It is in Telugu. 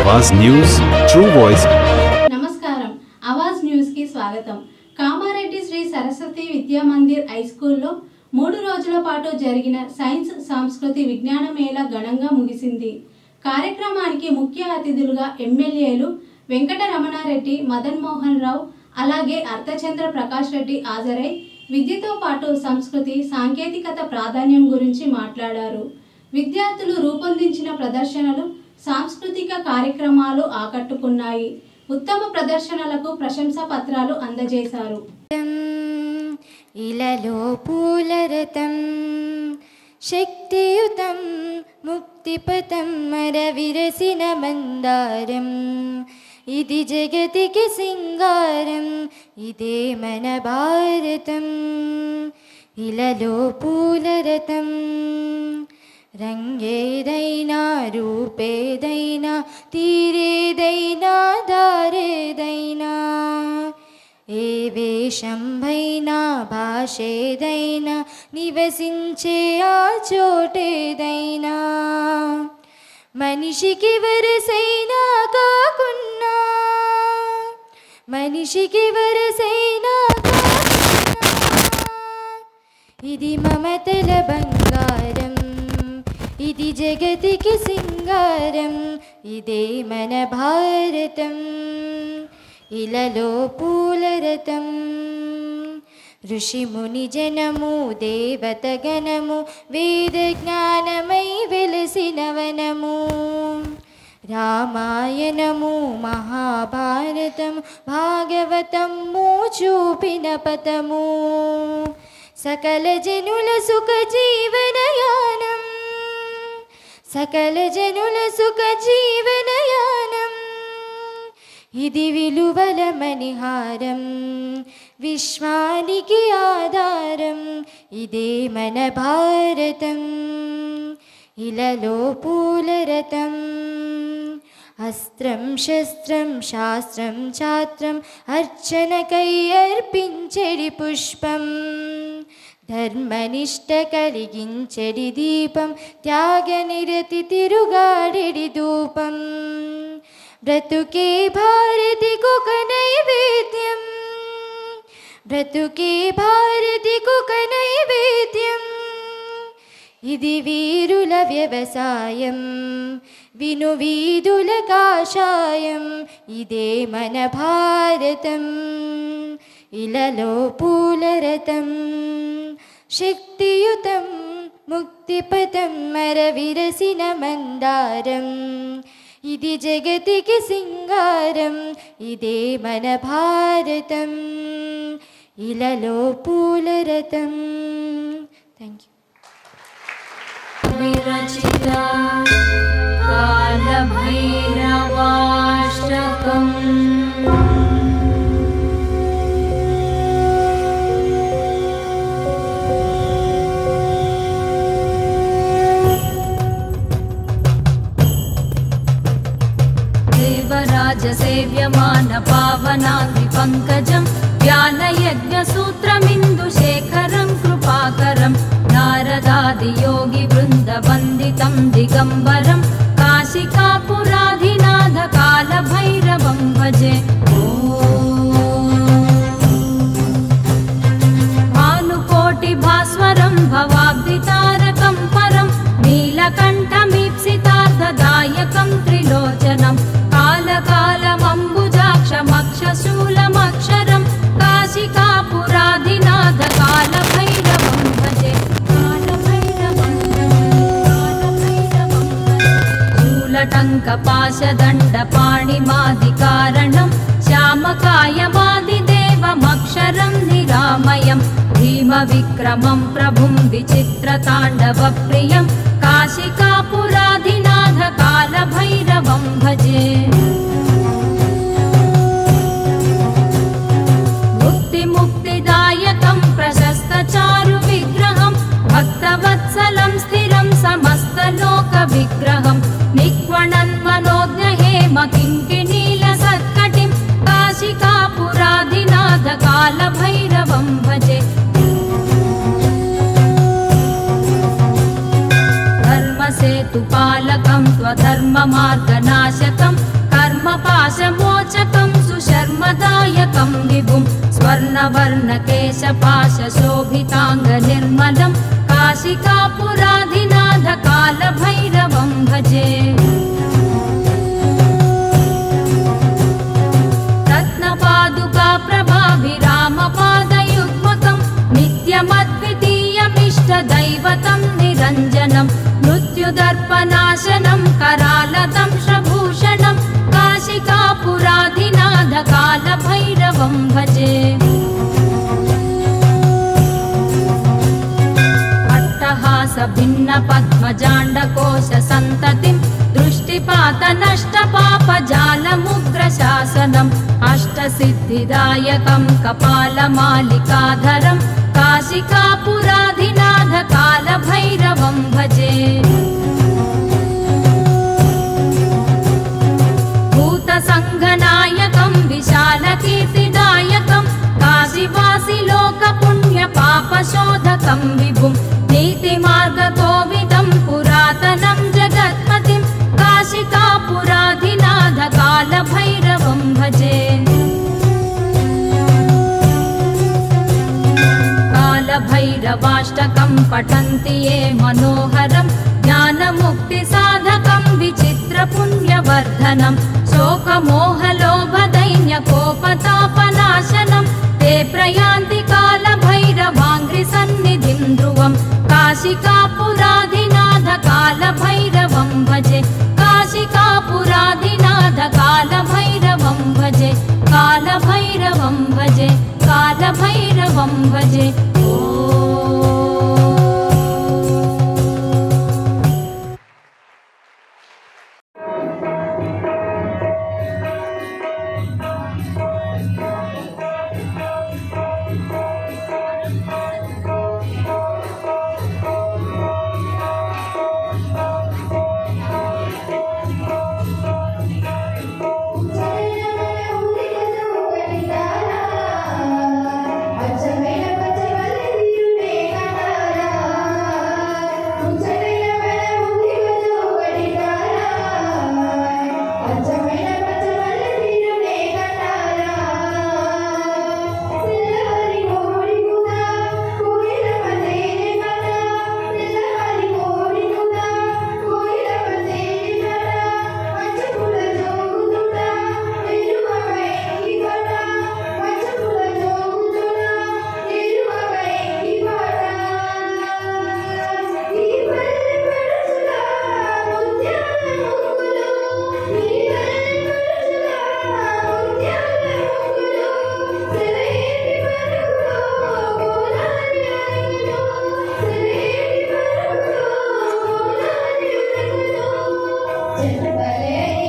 आवाज न्यूज़ ट्रू वॉइस। నమస్కారం ఆవాజ్ న్యూస్ కి స్వాగతం। కామారెడ్డి శ్రీ సరస్వతి విద్యా మందిర్ హై స్కూల్లో 3 రోజుల పాటు జరిగిన సైన్స్ సంస్కృతి విజ్ఞాన మేళా ఘనంగా ముగిసింది। కార్యక్రమానికి ముఖ్య అతిథులుగా ఎమ్మెల్యేలు వెంకట రమణారెడ్డి, మదన్ మోహన్ రావు, అలాగే అర్ధచంద్ర ప్రకాష్ రెడ్డి హాజరై విద్యతో పాటు సంస్కృతి, సాంకేతికత ప్రాధాన్యం గురించి మాట్లాడారు। విద్యార్థులు రూపొందించిన ప్రదర్శనలు, సాంస్కృతిక కార్యక్రమాలు ఆకట్టుకున్నాయి। ఉత్తమ ప్రదర్శనలకు ప్రశంసా పత్రాలు అందజేశారు। ఇలలో పూలరతం శక్తియుతం ముక్తిపథం మరవిరసిన మందారం, ఇది జగతికి సింగారం, ఇదే మన భారతం। ఇలలో పూలరతం రంగేదైనా రూపేదైనా తీరేదైనా దారేదైనా, ఏ వేషంభైనా భాషేదైనా నివసించే ఆ చోటేదైనా, మనిషికి వరసైనా కాకున్నా, మనిషికి వరసైనా కాకున్నా, ఇది మమతల బంగారం, ఇది జగతికి సింగారం, ఇదే మన భారతం। ఇలలో పూలరతం ఋషి ముని జనము దేవత గణము, వేద జ్ఞానమై వెలసిన వనము, రామాయణము మహాభారతం భాగవతము చూపిన పథము, సకల జనుల సుఖ జీవనయానం, సకల జనుల సుఖ జీవనయానం, ఇది విలువల మణిహారం, విశ్వానికి ఆధారం, ఇదే మన భారతం। ఇలలో పూలరతం అస్త్రం శస్త్రం శాస్త్రం ఛాత్రం, అర్చనకై అర్పించెడి పుష్పం, ధర్మనిష్ట కలిగించెడి దీపం, త్యాగనిరతి తిరుగాడెడి ధూపం, బ్రతుకే భారతికొక నైవేద్యం, బ్రతుకే భారతికొక నైవేద్యం, ఇది వీరుల వ్యవసాయం, విను వీధుల కాషాయం, ఇదే మన భారతం। ఇలలో పూలరతం శక్తియుతం ముక్తిపథం మరవిరసిన మందారం, ఇది జగతికి సింగారం, ఇదే మన భారతం। ఇలలో పూలరతం। Thank you. విరచిత కాలభైరవాష్టకం సేవ్యమాన పావనాద్రి పంకజం, వ్యాలయజ్ఞ సూత్రమిందు శేఖరం కృపాకరం, నారదాది యోగి బృంద వందితం దిగంబరం, కాశికాపురాధినాథ కాల భైరవం భజే। భానుకోటి భాస్వరం భవాబ్ది తారకం పరం, నీలకంఠమీప్సితార్థదాయకం త్రిలోచనం, కాలకాలమంబుజాక్షమక్షశూలమక్షరం, కాశికాపురాధినాథ కాల భైరవం భజే। శూలటంక పాశదండ పాణిమాదికారణం, శ్యామకాయమాదిదేవమక్షరం నిరామయం, భీమ విక్రమం ప్రభుం విచిత్రతాండవ ప్రియం, కాశికాపురాధినాథ కాల భైరవం భజే। ముక్తిదాయకం ప్రశస్త చారు విగ్రహం, భక్తవత్సలం స్థిరం సమస్తలోక విగ్రహం, నిక్వణన్మనోజ్ఞ హేమ కింకిణీల సత్కటిం, కాశికాపురాధినాథ కాల భైరవం భజే। ధర్మసేతు పాలకం స్వధర్మ మార్గనాశకం पाशमोचकं सुशर्मदायकं विभुं स्वर्णवर्णकेशपाशशोभिताङ्गनिर्मलं काशिकापुराधिनाथ कालभैरवं भजे। रत्नपादुका प्रभाभिरामपादयुग्मकं नित्यमद्वितीयमिष्टदैवतं निरञ्जनं मृत्युदर्पनाशनं करालदंशभूषणं काशिकापुराधिनाथ कालभैरवं भजे। अट्टहासभिन्नपद्मजाण्डकोशसन्ततिं दृष्टिपातनष्टपापजालमुग्रशासनम् अष्टसिद्धिदायकं कपालमालिकाधरं काशिकापुराधिनाथ कालभैरवं भजे। भूतसङ्घनायकं विशालकीर्तिदायकं काशीवासिलोकपुण्यपापशोधकं विभुं नीतिमार्गकोविदं पुरातनं जगत्पतिं काशिकापुराधिनाथ कालभैरवं भजे। कालभैरवाष्टकं पठन्ति ये मनोहरं ज्ञानमुक्तिसाधकं विचित्रपुण्यवर्धनं शोकमोहलोभदैन्यकोपतापनाशनं ते प्रयान्ति कालभैरवाङ्घ्रिसन्निधिं ध्रुवं काशिकापुराधिनाथ कालभैरवं भजे। काशिकापुराधिनाथ कालभैरवं भजे। कालभैरवं भजे। कालभैरवं भजे। Bye.